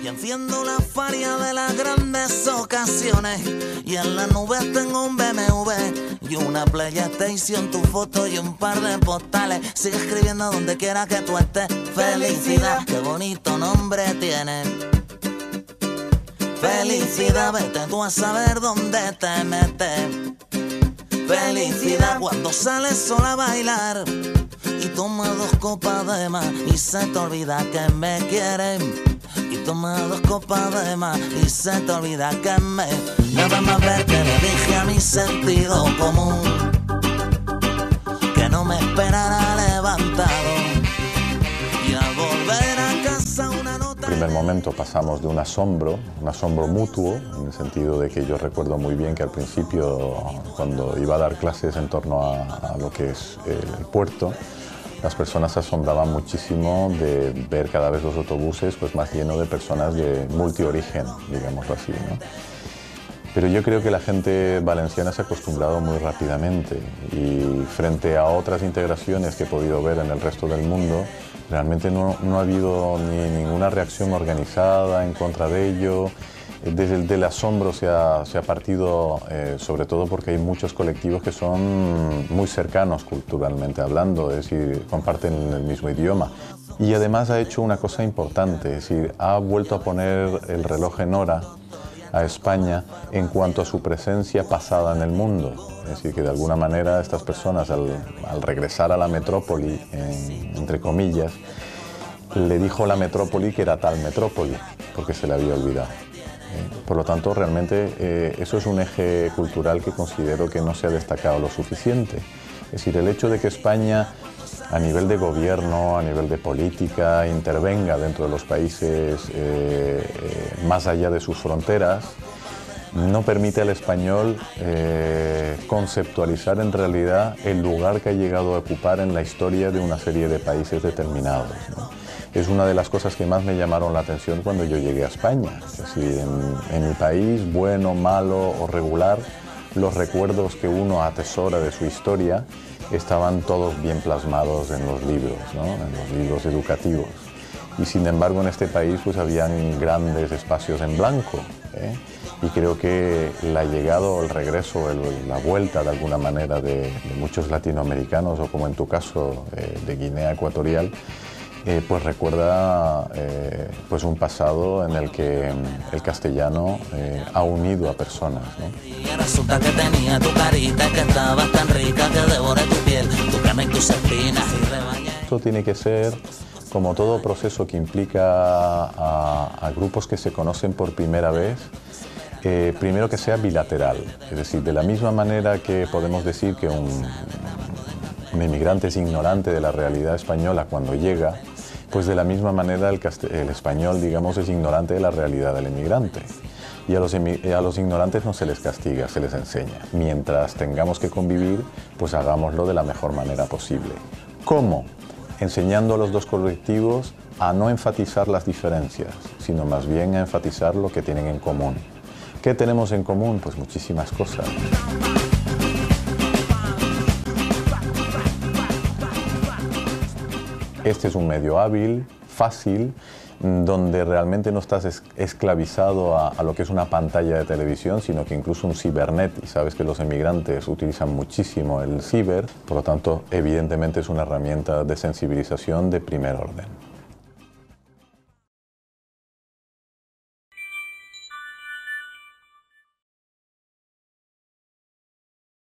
Y enciendo la faria de las grandes ocasiones. Y en la nube tengo un BMW y una PlayStation, tu foto y un par de postales. Sigue escribiendo donde quiera que tú estés. Felicidad, qué bonito nombre tiene. Felicidad, vete tú a saber dónde te metes. Felicidad, cuando sales sola a bailar y toma 2 copas de más y se te olvida que me quieren. Y toma 2 copas de más y se te olvida que me... Nada más ver que le dije a mi sentido común que no me esperara levantado. Y al volver a casa una nota... En el primer momento pasamos de un asombro mutuo, en el sentido de que yo recuerdo muy bien que al principio, cuando iba a dar clases en torno a lo que es el puerto, las personas se asombraban muchísimo de ver cada vez los autobuses pues, más llenos de personas de multiorigen, digámoslo así, ¿no? Pero yo creo que la gente valenciana se ha acostumbrado muy rápidamente y frente a otras integraciones que he podido ver en el resto del mundo, realmente no ha habido ninguna reacción organizada en contra de ello. Desde el asombro se ha partido, sobre todo porque hay muchos colectivos que son muy cercanos culturalmente hablando, es decir, comparten el mismo idioma. Y además ha hecho una cosa importante, es decir, ha vuelto a poner el reloj en hora a España en cuanto a su presencia pasada en el mundo. Es decir, que de alguna manera estas personas al regresar a la metrópoli, entre comillas, le dijo a la metrópoli que era tal metrópoli, porque se le había olvidado. Por lo tanto, realmente eso es un eje cultural que considero que no se ha destacado lo suficiente. Es decir, el hecho de que España, a nivel de gobierno, a nivel de política, intervenga dentro de los países más allá de sus fronteras, no permite al español conceptualizar en realidad el lugar que ha llegado a ocupar en la historia de una serie de países determinados, ¿no? Es una de las cosas que más me llamaron la atención cuando yo llegué a España. Es decir, en mi país, bueno, malo o regular, los recuerdos que uno atesora de su historia estaban todos bien plasmados en los libros, ¿no? En los libros educativos. Y sin embargo en este país pues habían grandes espacios en blanco, ¿eh? Y creo que la llegada o el regreso, la vuelta de alguna manera de muchos latinoamericanos, o como en tu caso de Guinea Ecuatorial, pues recuerda pues un pasado en el que el castellano ha unido a personas, ¿no? Y resulta que tenía tu carita, que estabas tan rica que devoré tu piel, tu carne y tus espinas y rebañé. Esto tiene que ser, como todo proceso que implica a grupos que se conocen por primera vez, primero que sea bilateral. Es decir, de la misma manera que podemos decir que un inmigrante es ignorante de la realidad española cuando llega, pues de la misma manera el español, digamos, es ignorante de la realidad del inmigrante. Y a los ignorantes no se les castiga, se les enseña. Mientras tengamos que convivir, pues hagámoslo de la mejor manera posible. ¿Cómo? Enseñando a los dos colectivos a no enfatizar las diferencias, sino más bien a enfatizar lo que tienen en común. ¿Qué tenemos en común? Pues muchísimas cosas. Este es un medio hábil, fácil, donde realmente no estás esclavizado a lo que es una pantalla de televisión, sino que incluso un cibernet, y sabes que los emigrantes utilizan muchísimo el ciber, por lo tanto, evidentemente es una herramienta de sensibilización de primer orden.